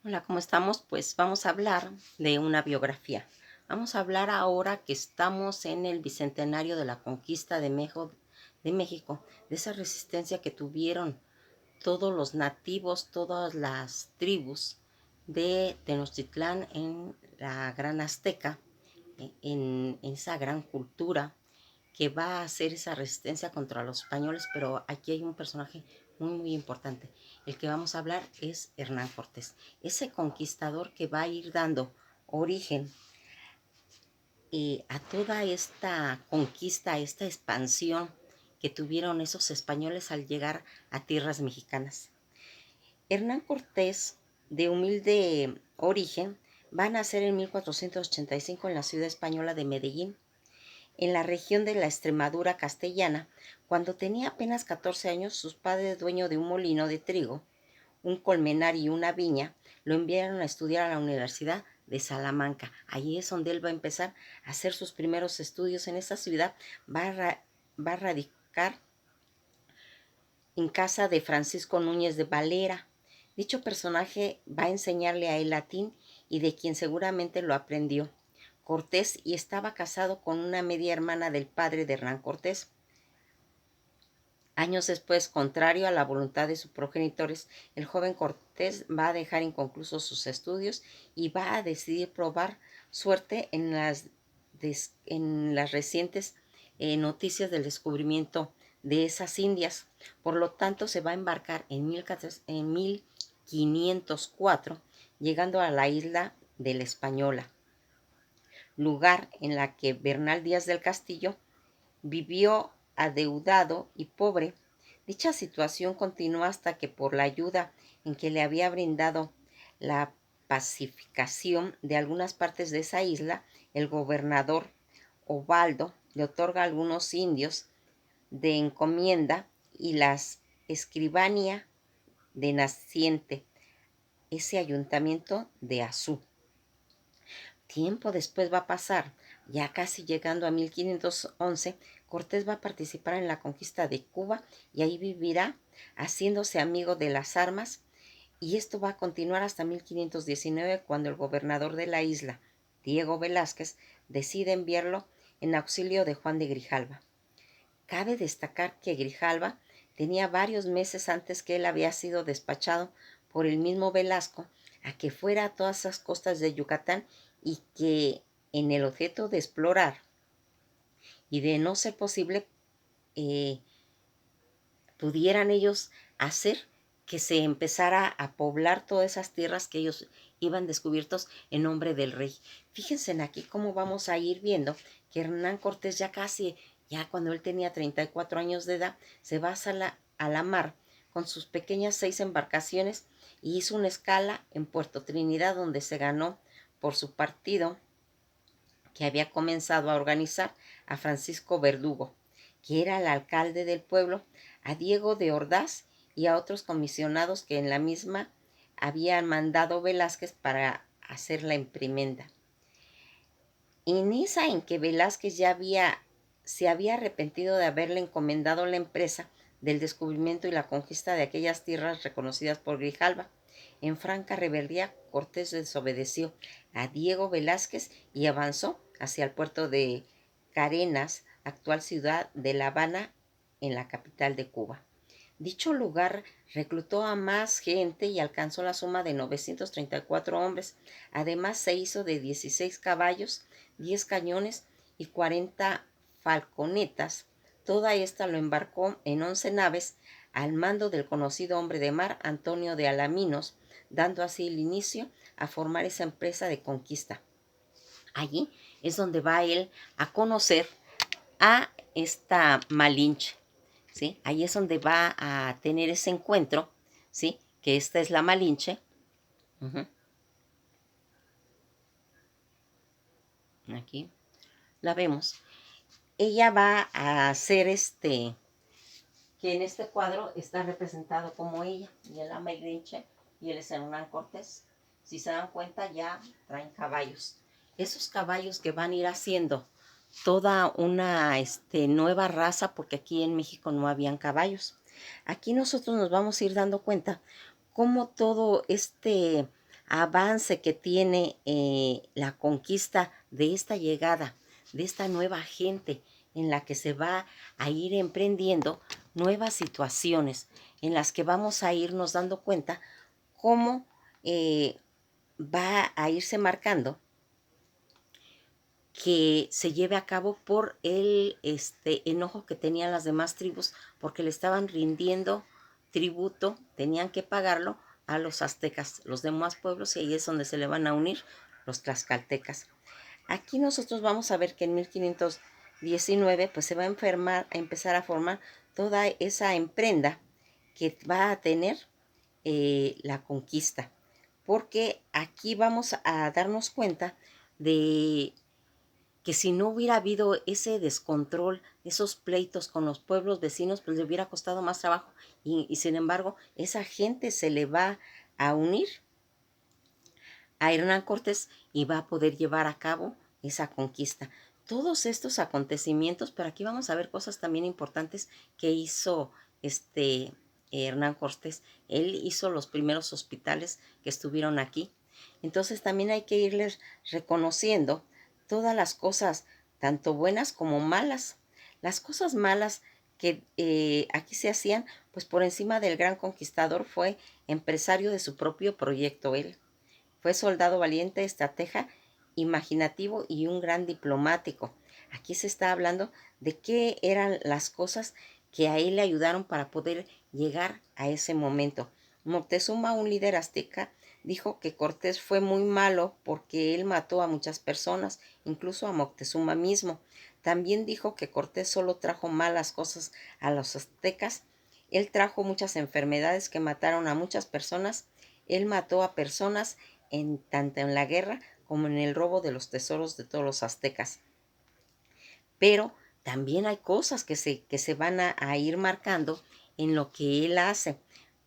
Hola, ¿cómo estamos? Pues vamos a hablar de una biografía. Vamos a hablar ahora que estamos en el bicentenario de la conquista de México, de esa resistencia que tuvieron todos los nativos, todas las tribus de Tenochtitlán en la Gran Azteca, en esa gran cultura que va a hacer esa resistencia contra los españoles, pero aquí hay un personaje muy importante. El que vamos a hablar es Hernán Cortés, ese conquistador que va a ir dando origen a toda esta conquista, a esta expansión que tuvieron esos españoles al llegar a tierras mexicanas. Hernán Cortés, de humilde origen, va a nacer en 1485 en la ciudad española de Medellín, en la región de la Extremadura castellana. Cuando tenía apenas 14 años, sus padres, dueños de un molino de trigo, un colmenar y una viña, lo enviaron a estudiar a la Universidad de Salamanca. Allí es donde él va a empezar a hacer sus primeros estudios en esa ciudad. Va a radicar en casa de Francisco Núñez de Valera. Dicho personaje va a enseñarle a él latín y de quien seguramente lo aprendió. Cortés, y estaba casado con una media hermana del padre de Hernán Cortés. Años después, contrario a la voluntad de sus progenitores, el joven Cortés va a dejar inconclusos sus estudios y va a decidir probar suerte en las recientes noticias del descubrimiento de esas Indias. Por lo tanto, se va a embarcar en 1504, llegando a la isla de la Española, lugar en la que Bernal Díaz del Castillo vivió adeudado y pobre. Dicha situación continuó hasta que, por la ayuda en que le había brindado la pacificación de algunas partes de esa isla, el gobernador Obaldo le otorga a algunos indios de encomienda y las escribanía de naciente, ese ayuntamiento de Azú. Tiempo después va a pasar, ya casi llegando a 1511, Cortés va a participar en la conquista de Cuba y ahí vivirá haciéndose amigo de las armas, y esto va a continuar hasta 1519, cuando el gobernador de la isla, Diego Velázquez, decide enviarlo en auxilio de Juan de Grijalva. Cabe destacar que Grijalva tenía varios meses antes que él había sido despachado por el mismo Velasco a que fuera a todas esas costas de Yucatán, y que, en el objeto de explorar y de no ser posible, eh, pudieran ellos hacer que se empezara a poblar todas esas tierras que ellos iban descubiertos en nombre del rey. Fíjense en aquí cómo vamos a ir viendo que Hernán Cortés ya cuando él tenía 34 años de edad, se va a la mar con sus pequeñas 6 embarcaciones y hizo una escala en Puerto Trinidad, donde se ganó por su partido, que había comenzado a organizar, a Francisco Verdugo, que era el alcalde del pueblo, a Diego de Ordaz y a otros comisionados que en la misma habían mandado Velázquez para hacer la imprimenda. En esa en que Velázquez se había arrepentido de haberle encomendado la empresa del descubrimiento y la conquista de aquellas tierras reconocidas por Grijalva. En franca rebeldía, Cortés desobedeció a Diego Velázquez y avanzó hacia el puerto de Carenas, actual ciudad de La Habana, en la capital de Cuba. Dicho lugar reclutó a más gente y alcanzó la suma de 934 hombres. Además, se hizo de 16 caballos, 10 cañones y 40 falconetas. Toda esta lo embarcó en 11 naves al mando del conocido hombre de mar Antonio de Alaminos, dando así el inicio a formar esa empresa de conquista. Allí es donde va él a conocer a esta Malinche, ¿sí? Ahí es donde va a tener ese encuentro, ¿sí? Que esta es la Malinche. Uh-huh. Aquí la vemos. Ella va a hacer que en este cuadro está representado como ella, y el Malinche, y él es Hernán Cortés. Si se dan cuenta, ya traen caballos. Esos caballos que van a ir haciendo toda una nueva raza, porque aquí en México no habían caballos. Aquí nosotros nos vamos a ir dando cuenta cómo todo avance que tiene la conquista de esta llegada, de esta nueva gente en la que se va a ir emprendiendo nuevas situaciones, en las que vamos a irnos dando cuenta cómo va a irse marcando que se lleve a cabo por el enojo que tenían las demás tribus porque le estaban rindiendo tributo, tenían que pagarlo a los aztecas, los demás pueblos, y ahí es donde se le van a unir los tlaxcaltecas. Aquí nosotros vamos a ver que en 1519 pues se va a empezar a formar toda esa emprenda que va a tener la conquista, porque aquí vamos a darnos cuenta de que si no hubiera habido ese descontrol, esos pleitos con los pueblos vecinos, pues le hubiera costado más trabajo. Y sin embargo, esa gente se le va a unir a Hernán Cortés y va a poder llevar a cabo esa conquista. Todos estos acontecimientos, pero aquí vamos a ver cosas también importantes que hizo Hernán Cortés. Él hizo los primeros hospitales que estuvieron aquí. Entonces también hay que irles reconociendo todas las cosas, tanto buenas como malas. Las cosas malas que aquí se hacían, pues por encima del gran conquistador fue empresario de su propio proyecto él. Fue soldado valiente, estratega, imaginativo y un gran diplomático. Aquí se está hablando de qué eran las cosas que a él le ayudaron para poder llegar a ese momento. Moctezuma, un líder azteca, dijo que Cortés fue muy malo porque él mató a muchas personas, incluso a Moctezuma mismo. También dijo que Cortés solo trajo malas cosas a los aztecas. Él trajo muchas enfermedades que mataron a muchas personas. Él mató a personas tanto en la guerra como en el robo de los tesoros de todos los aztecas. Pero también hay cosas que se van a ir marcando en lo que él hace.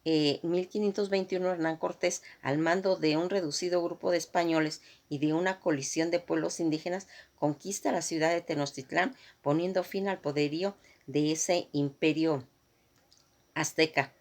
1521 Hernán Cortés, al mando de un reducido grupo de españoles y de una colisión de pueblos indígenas, conquista la ciudad de Tenochtitlán, poniendo fin al poderío de ese imperio azteca.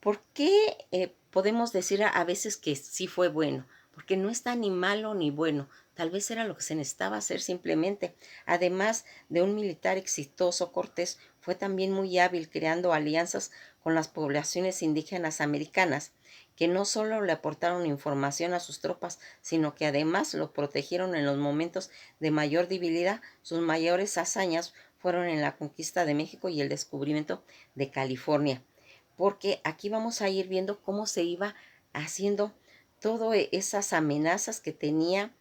¿Por qué podemos decir a veces que sí fue bueno? Porque no está ni malo ni bueno. Tal vez era lo que se necesitaba hacer simplemente. Además de un militar exitoso, Cortés fue también muy hábil creando alianzas con las poblaciones indígenas americanas, que no solo le aportaron información a sus tropas, sino que además lo protegieron en los momentos de mayor debilidad. Sus mayores hazañas fueron en la conquista de México y el descubrimiento de California, porque aquí vamos a ir viendo cómo se iba haciendo todas esas amenazas que tenía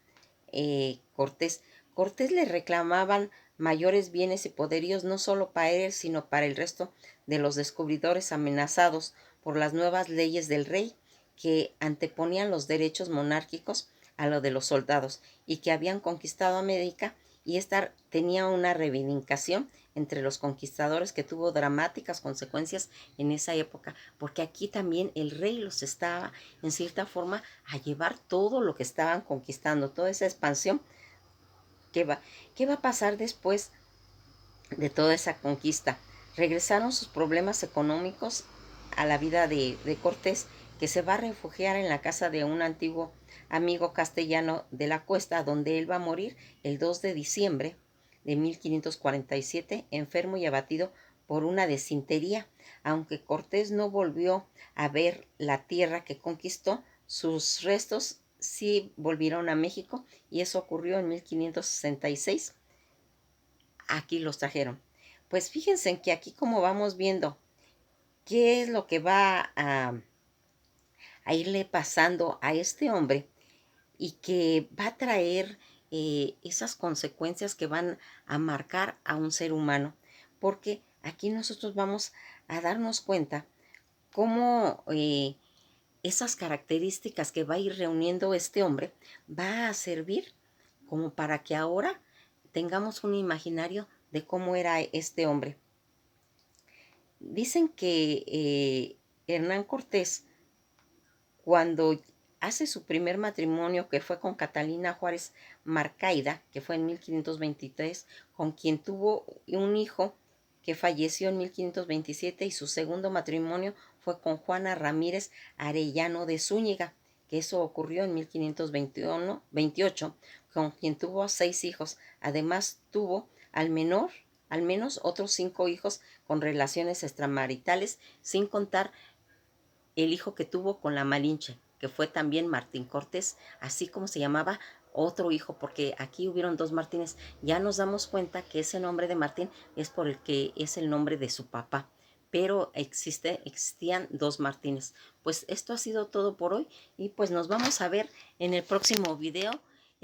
Cortés. Cortés le reclamaban mayores bienes y poderíos no solo para él, sino para el resto de los descubridores amenazados por las nuevas leyes del rey que anteponían los derechos monárquicos a lo de los soldados y que habían conquistado América, y esta tenía una reivindicación entre los conquistadores que tuvo dramáticas consecuencias en esa época, porque aquí también el rey los estaba en cierta forma a llevar todo lo que estaban conquistando, toda esa expansión. ¿Qué va, qué va a pasar después de toda esa conquista? Regresaron sus problemas económicos a la vida de Cortés, que se va a refugiar en la casa de un antiguo amigo castellano de la Cuesta, donde él va a morir el 2 de diciembre de 1547, enfermo y abatido por una desintería. Aunque Cortés no volvió a ver la tierra que conquistó, sus restos sí volvieron a México, y eso ocurrió en 1566. Aquí los trajeron. Pues fíjense en que aquí, como vamos viendo qué es lo que va a irle pasando a este hombre, y que va a traer esas consecuencias que van a marcar a un ser humano, porque aquí nosotros vamos a darnos cuenta cómo esas características que va a ir reuniendo este hombre va a servir como para que ahora tengamos un imaginario de cómo era este hombre. Dicen que Hernán Cortés, cuando hace su primer matrimonio, que fue con Catalina Juárez Marcaida, que fue en 1523, con quien tuvo un hijo que falleció en 1527, y su segundo matrimonio fue con Juana Ramírez Arellano de Zúñiga, que eso ocurrió en 1528, con quien tuvo 6 hijos. Además, tuvo al menos otros 5 hijos con relaciones extramaritales, sin contar el hijo que tuvo con la Malinche, que fue también Martín Cortés, así como se llamaba otro hijo, porque aquí hubieron 2 Martínez. Ya nos damos cuenta que ese nombre de Martín es por el que es el nombre de su papá, pero existían 2 Martínez. Pues esto ha sido todo por hoy y pues nos vamos a ver en el próximo video